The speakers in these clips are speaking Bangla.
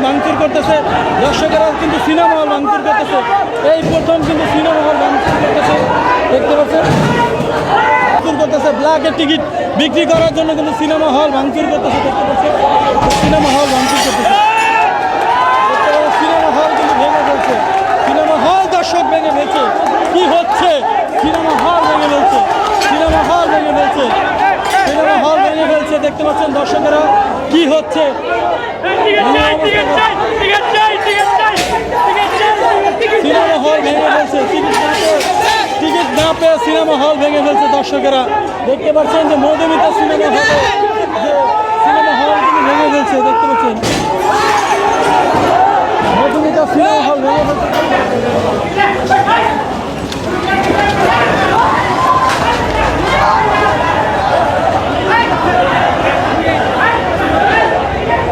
ভাঙচুর করতেছে দর্শকেরা কিন্তু সিনেমা হল ভাঙচুর করতেছে। এই প্রথম কিন্তু সিনেমা হল ভাঙচুর করতেছে, দেখতে পাচ্ছেন করতেছে। ব্ল্যাকের টিকিট বিক্রি করার জন্য কিন্তু সিনেমা হল ভাঙচুর করতেছে, দেখতে পাচ্ছেন সিনেমা হল ভাঙচুর করতেছে। সিনেমা হল কিন্তু ভেঙে ফেলছে, সিনেমা হল দর্শক ভেঙে ফেলছে। কি হচ্ছে? সিনেমা হল ভেঙে ফেলছে, সিনেমা হল ভেঙে ফেলছে, সিনেমা হল ভেঙে ফেলছে, দেখতে পাচ্ছেন দর্শকেরা কি হচ্ছে। সিনেমা হল ভেঙে ফেলছে, টিকিট না পেয়ে সিনেমা হল ভেঙে ফেলছে দর্শকেরা, দেখতে পাচ্ছেন যে মধুমিতা সিনেমা হল কিন্তু ভেঙে ফেলছে, দেখতে পাচ্ছেন মধুমিতা সিনেমা হল ভেঙে ফেলছে।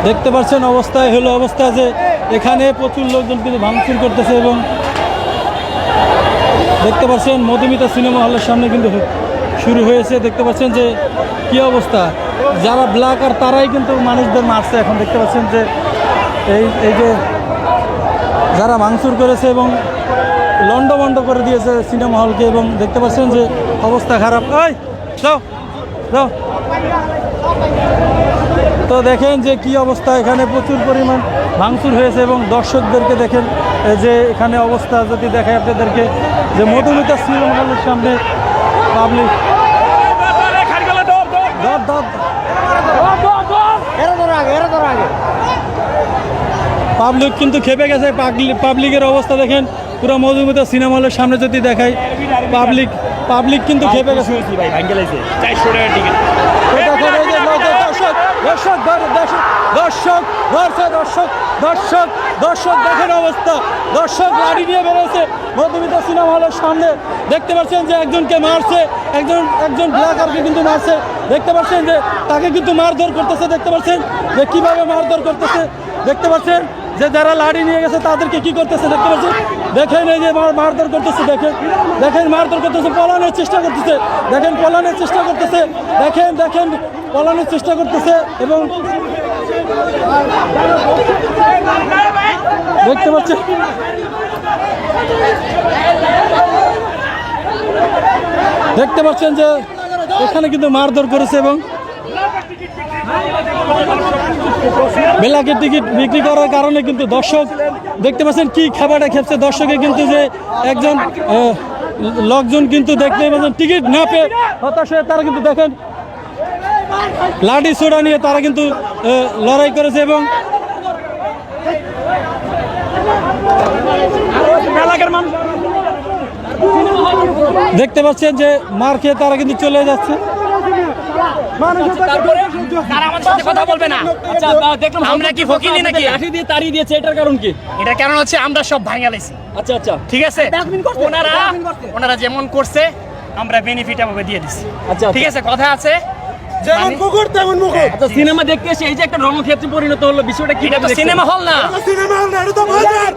দেখতে পাচ্ছেন অবস্থায় হলো অবস্থা যে এখানে প্রচুর লোকজন কিন্তু ভাঙচুর করতেছে এবং দেখতে পাচ্ছেন মধুমিতা সিনেমা হলের সামনে কিন্তু শুরু হয়েছে। দেখতে পাচ্ছেন যে কি অবস্থা, যারা ব্ল্যাক আর তারাই কিন্তু মানুষদের মারছে। এখন দেখতে পাচ্ছেন যে এই যে যারা ভাঙচুর করেছে এবং লন্ডভন্ড করে দিয়েছে সিনেমা হলকে এবং দেখতে পাচ্ছেন যে অবস্থা খারাপ। যাও যাও, তো দেখেন যে কি অবস্থা, এখানে প্রচুর পরিমাণ ভাঙচুর হয়েছে এবং দর্শকদেরকে দেখেন যে এখানে অবস্থা যদি দেখায় আপনাদেরকে যে মধুমিতা সিনেমা হলের সামনে পাবলিক কিন্তু খেপে গেছে। পাবলিকের অবস্থা দেখেন পুরো মধুমিতা সিনেমা হলের সামনে যদি দেখায় পাবলিক কিন্তু খেপে গেছে। দর্শক দেখেন অবস্থা, দর্শক লাঠি নিয়ে বেরোচ্ছে মধুমিতা সিনেমা হলের সামনে। দেখতে পাচ্ছেন যে একজনকে মারছে, একজন ব্ল্যাকারকে কিন্তু মারছে, দেখতে পাচ্ছেন যে তাকে কিন্তু মারধর করতেছে, দেখতে পাচ্ছেন যে কিভাবে মারধর করতেছে, দেখতে পাচ্ছেন যে যারা লাঠি নিয়ে গেছে তাদেরকে কি করতেছে, দেখতে পাচ্ছেন দেখেন এই যে মারধর করতেছে, দেখেন মারধর করতেছে, পলানোর চেষ্টা করতেছে, দেখেন পলানোর চেষ্টা করতেছে, দেখেন পলানোর চেষ্টা করতেছে এবং দেখতে পাচ্ছেন যে এখানে কিন্তু মারধর করেছে এবং ব্ল্যাকের টিকিট বিক্রি করার কারণে কিন্তু দর্শক দেখতে পাচ্ছেন কি খাবারটা খেপছে দর্শকে, কিন্তু যে একজন লোকজন কিন্তু দেখতে পাচ্ছেন টিকিট না পেয়ে হতাশ হয়ে তারা কিন্তু দেখেন লাঠি ছোড়া নিয়ে তারা কিন্তু লড়াই করেছে এবং দেখতে পাচ্ছেন যে মার খেয়ে তারা কিন্তু চলে যাচ্ছে। কথা বলবে না, আমরা কি ফকিনি নাকি? লাঠি দিয়ে তাড়িয়ে দিয়েছে, এটার কারণ কি? এটার কারণ হচ্ছে আমরা সব ভাঙা লাইছি। আচ্ছা ঠিক আছে, ওনারা যেমন করছে আমরা বেনিফিট ভাবে দিয়ে দিচ্ছি। আচ্ছা ঠিক আছে, কথা আছে যেমন কুকুর তেমন মুকুর। আচ্ছা সিনেমা দেখতে এসে এই যে একটা রণক্ষেত্রে পরিণত হলো, বিষয়টা কি? এটা তো সিনেমা হল না, এটা তো বাজার।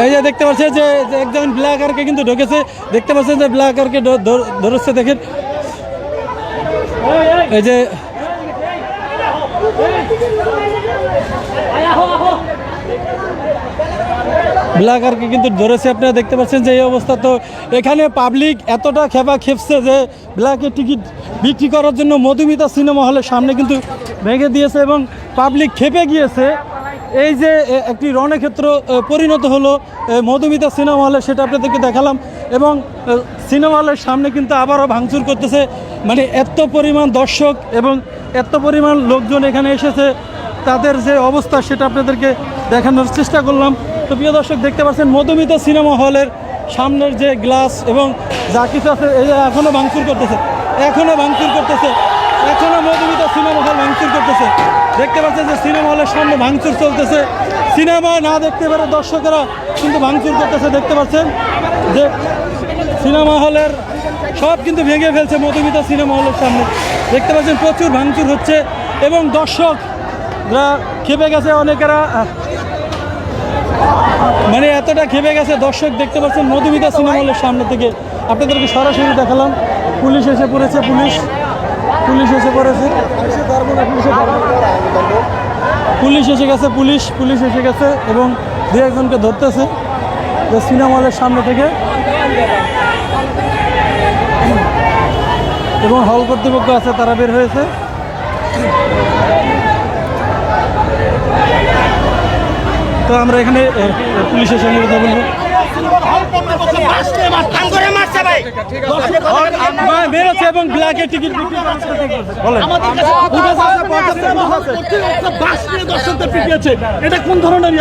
এই যে দেখতে পাচ্ছেন যে একজন ব্ল্যাকারকে কিন্তু ঢুকেছে, দেখতে পাচ্ছেন যে ব্ল্যাকারকে ধরেছে, দেখেন এই যে ব্ল্যাকারকে কিন্তু ধরেছে। আপনারা দেখতে পাচ্ছেন যে এই অবস্থা। তো এখানে পাবলিক এতটা খেপছে যে ব্ল্যাকের টিকিট বিক্রি করার জন্য মধুমিতা সিনেমা হলের সামনে কিন্তু ভেঙে দিয়েছে এবং পাবলিক খেপে গিয়েছে। এই যে একটি রণক্ষেত্র পরিণত হলো মধুমিতা সিনেমা হলে, সেটা আপনাদেরকে দেখালাম এবং সিনেমা হলের সামনে কিন্তু আবারও ভাঙচুর করতেছে। মানে এত পরিমাণ দর্শক এবং এত পরিমাণ লোকজন এখানে এসেছে, তাদের যে অবস্থা সেটা আপনাদেরকে দেখানোর চেষ্টা করলাম। তো প্রিয় দর্শক দেখতে পাচ্ছেন মধুমিতা সিনেমা হলের সামনের যে গ্লাস এবং যা কিছু আছে এখনও ভাঙচুর করতেছে, এখনও মধুমিতা সিনেমা হল ভাঙচুর করতেছে। দেখতে পাচ্ছেন যে সিনেমা হলের সামনে ভাঙচুর চলতেছে, সিনেমা না দেখতে পেরে দর্শকেরা কিন্তু ভাঙচুর করতেছে। দেখতে পাচ্ছেন যে সিনেমা হলের সব কিন্তু ভেঙে ফেলছে মধুমিতা সিনেমা হলের সামনে, দেখতে পাচ্ছেন প্রচুর ভাঙচুর হচ্ছে এবং দর্শকরা খেপে গেছে, অনেকেরা মানে এতটা খেপে গেছে দর্শক, দেখতে পাচ্ছেন মধুমিতা সিনেমা হলের সামনে থেকে আপনাদেরকে সরাসরি দেখালাম। পুলিশ এসে পড়েছে, পুলিশ এসে পড়েছে, পুলিশ এসে গেছে, পুলিশ এসে গেছে এবং দু একজনকে ধরতেছে যে সিনেমা হলের সামনে থেকে, এবং হল কর্তৃপক্ষ আছে তারা বের হয়েছে। তো আমরা এখানে পুলিশের সঙ্গে কথা বলবো। বেরোচ্ছে এবং ব্ল্যাকে টিকিট বিক্রি বলেন। এটা কোন ধরনের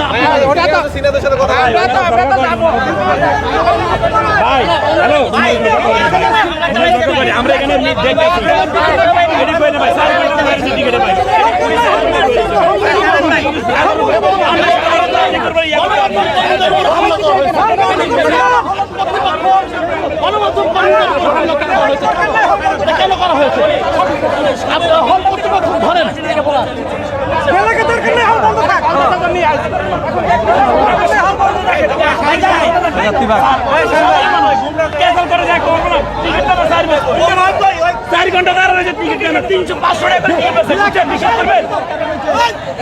আমরা এখানে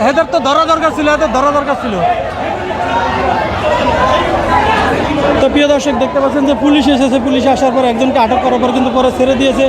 এদের তো ধরা দরকার ছিল, তো প্রিয় দর্শক দেখতে পাচ্ছেন যে পুলিশ এসেছে, পুলিশ আসার পর একজনকে আটক করার পর কিন্তু পরে ছেড়ে দিয়েছে।